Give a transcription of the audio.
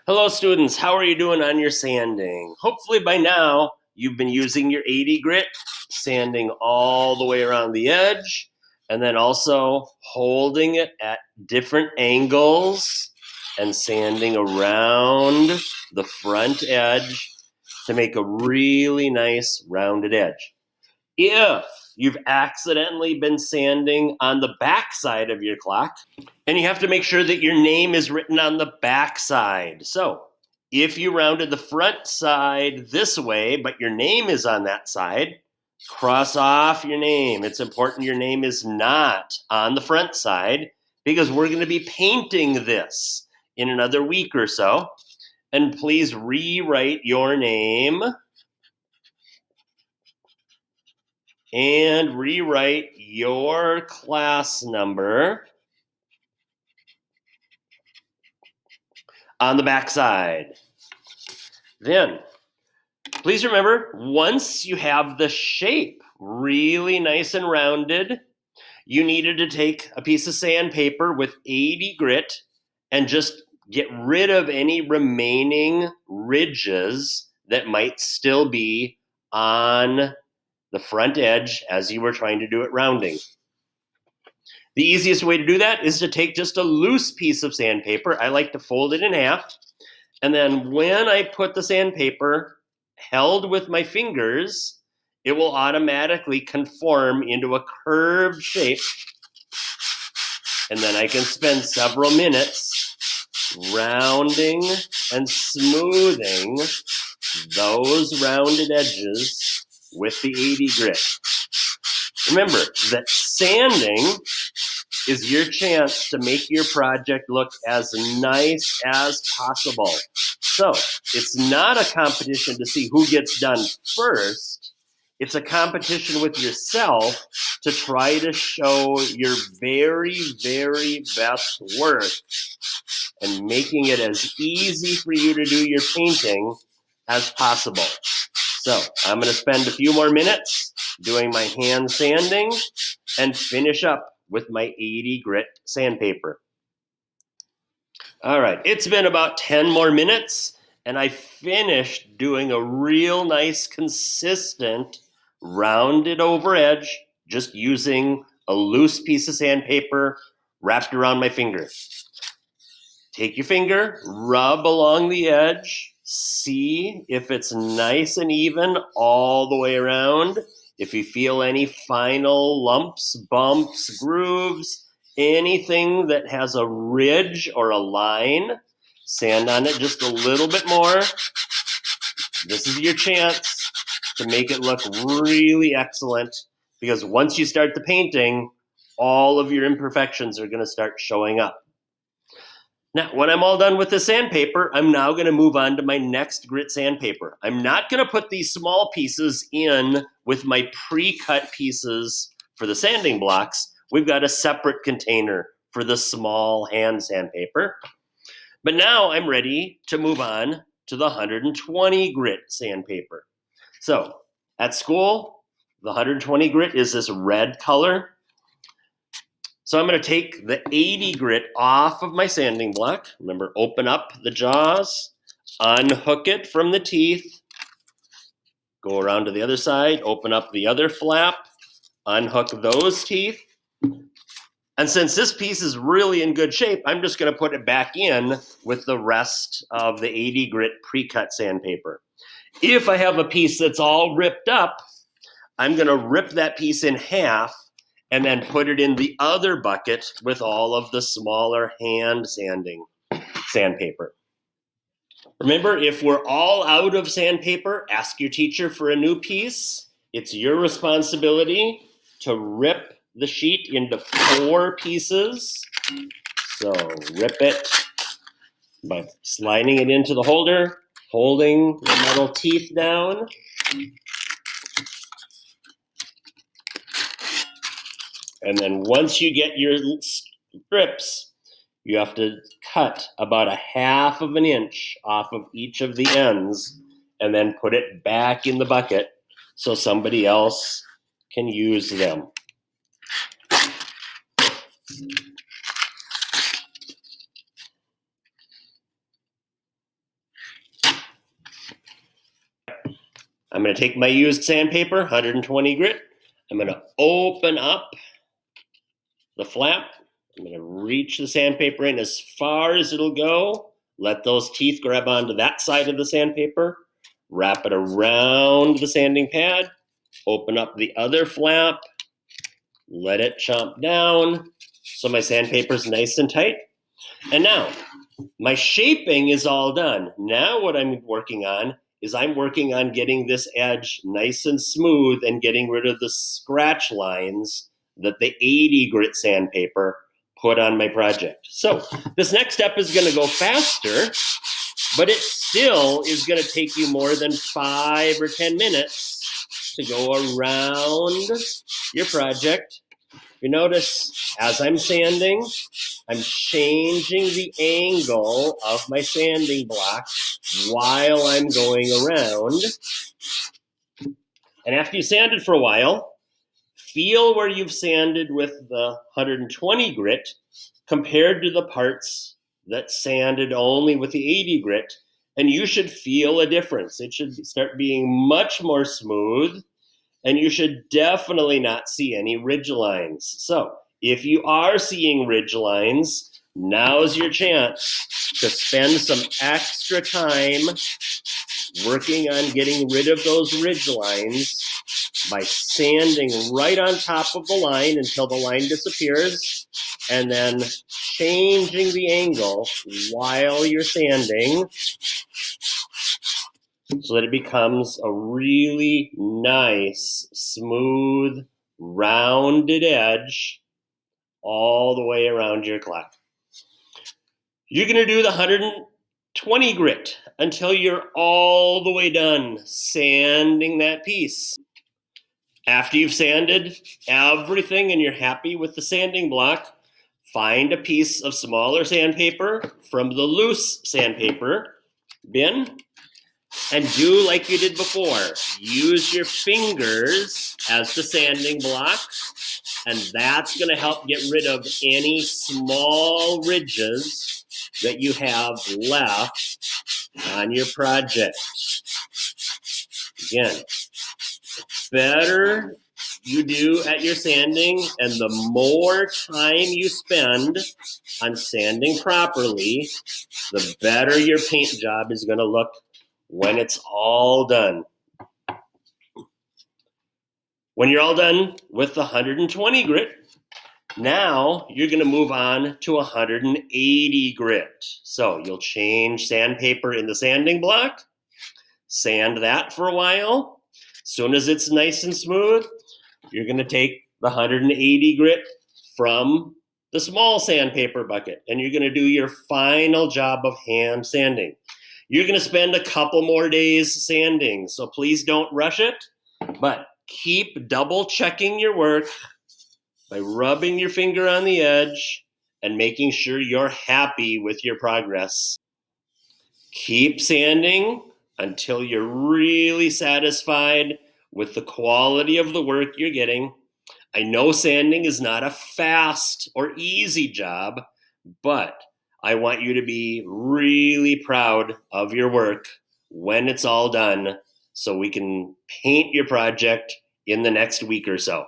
Hello students, how are you doing on your sanding? Hopefully by now you've been using your 80 grit, sanding all the way around the edge, and then also holding it at different angles and sanding around the front edge to make a really nice rounded edge. If you've accidentally been sanding on the back side of your clock, and you have to make sure that your name is written on the back side. So if you rounded the front side this way, but your name is on that side, cross off your name. It's important your name is not on the front side because we're going to be painting this in another week or so. And please rewrite your name and rewrite your class number on the back side. Then, please remember, once you have the shape really nice and rounded, you needed to take a piece of sandpaper with 80 grit and just get rid of any remaining ridges that might still be on the front edge as you were trying to do it rounding. The easiest way to do that is to take just a loose piece of sandpaper. I like to fold it in half. And then when I put the sandpaper held with my fingers, it will automatically conform into a curved shape. And then I can spend several minutes rounding and smoothing those rounded edges with the 80 grit. Remember that sanding is your chance to make your project look as nice as possible. So it's not a competition to see who gets done first. It's a competition with yourself to try to show your very, very best work and making it as easy for you to do your painting as possible. So I'm going to spend a few more minutes doing my hand sanding and finish up with my 80 grit sandpaper. All right, it's been about 10 more minutes and I finished doing a real nice, consistent, rounded over edge, just using a loose piece of sandpaper wrapped around my finger. Take your finger, rub along the edge, see if it's nice and even all the way around. If you feel any final lumps, bumps, grooves, anything that has a ridge or a line, sand on it just a little bit more. This is your chance to make it look really excellent because once you start the painting, all of your imperfections are going to start showing up. Now, when I'm all done with the sandpaper, I'm now going to move on to my next grit sandpaper. I'm not going to put these small pieces in with my pre-cut pieces for the sanding blocks. We've got a separate container for the small hand sandpaper. But now I'm ready to move on to the 120 grit sandpaper. So, at school, the 120 grit is this red color. So I'm going to take the 80 grit off of my sanding block. Remember, open up the jaws, unhook it from the teeth, go around to the other side, open up the other flap, unhook those teeth. And since this piece is really in good shape, I'm just going to put it back in with the rest of the 80 grit pre-cut sandpaper. If I have a piece that's all ripped up, I'm going to rip that piece in half and then put it in the other bucket with all of the smaller hand sandpaper. Remember, if we're all out of sandpaper, ask your teacher for a new piece. It's your responsibility to rip the sheet into 4 pieces. So rip it by sliding it into the holder, holding the metal teeth down. And then once you get your strips, you have to cut about a 1/2 inch off of each of the ends and then put it back in the bucket so somebody else can use them. I'm going to take my used sandpaper, 120 grit. I'm going to open up the flap. I'm going to reach the sandpaper in as far as it'll go. Let those teeth grab onto that side of the sandpaper. Wrap it around the sanding pad. Open up the other flap. Let it chomp down so my sandpaper's nice and tight. And now, my shaping is all done. Now what I'm working on is I'm working on getting this edge nice and smooth and getting rid of the scratch lines that the 80 grit sandpaper put on my project. So this next step is going to go faster, but it still is going to take you more than 5 or 10 minutes to go around your project. You notice as I'm sanding, I'm changing the angle of my sanding block while I'm going around. And after you sanded for a while, feel where you've sanded with the 120 grit compared to the parts that sanded only with the 80 grit, and you should feel a difference. It should start being much more smooth, and you should definitely not see any ridge lines. So if you are seeing ridge lines, now's your chance to spend some extra time working on getting rid of those ridge lines by sanding right on top of the line until the line disappears, and then changing the angle while you're sanding so that it becomes a really nice, smooth, rounded edge all the way around your clock. You're going to do the 120 grit until you're all the way done sanding that piece. After you've sanded everything and you're happy with the sanding block, find a piece of smaller sandpaper from the loose sandpaper bin and do like you did before. Use your fingers as the sanding block, and that's going to help get rid of any small ridges that you have left on your project. Again, better you do at your sanding and the more time you spend on sanding properly, the better your paint job is going to look when it's all done. When you're all done with the 120 grit, now you're going to move on to 180 grit. So you'll change sandpaper in the sanding block, sand that for a while. As soon as it's nice and smooth, you're going to take the 180 grit from the small sandpaper bucket, and you're going to do your final job of hand sanding. You're going to spend a couple more days sanding, so please don't rush it, but keep double checking your work by rubbing your finger on the edge and making sure you're happy with your progress. Keep sanding until you're really satisfied with the quality of the work you're getting. I know sanding is not a fast or easy job, but I want you to be really proud of your work when it's all done so we can paint your project in the next week or so.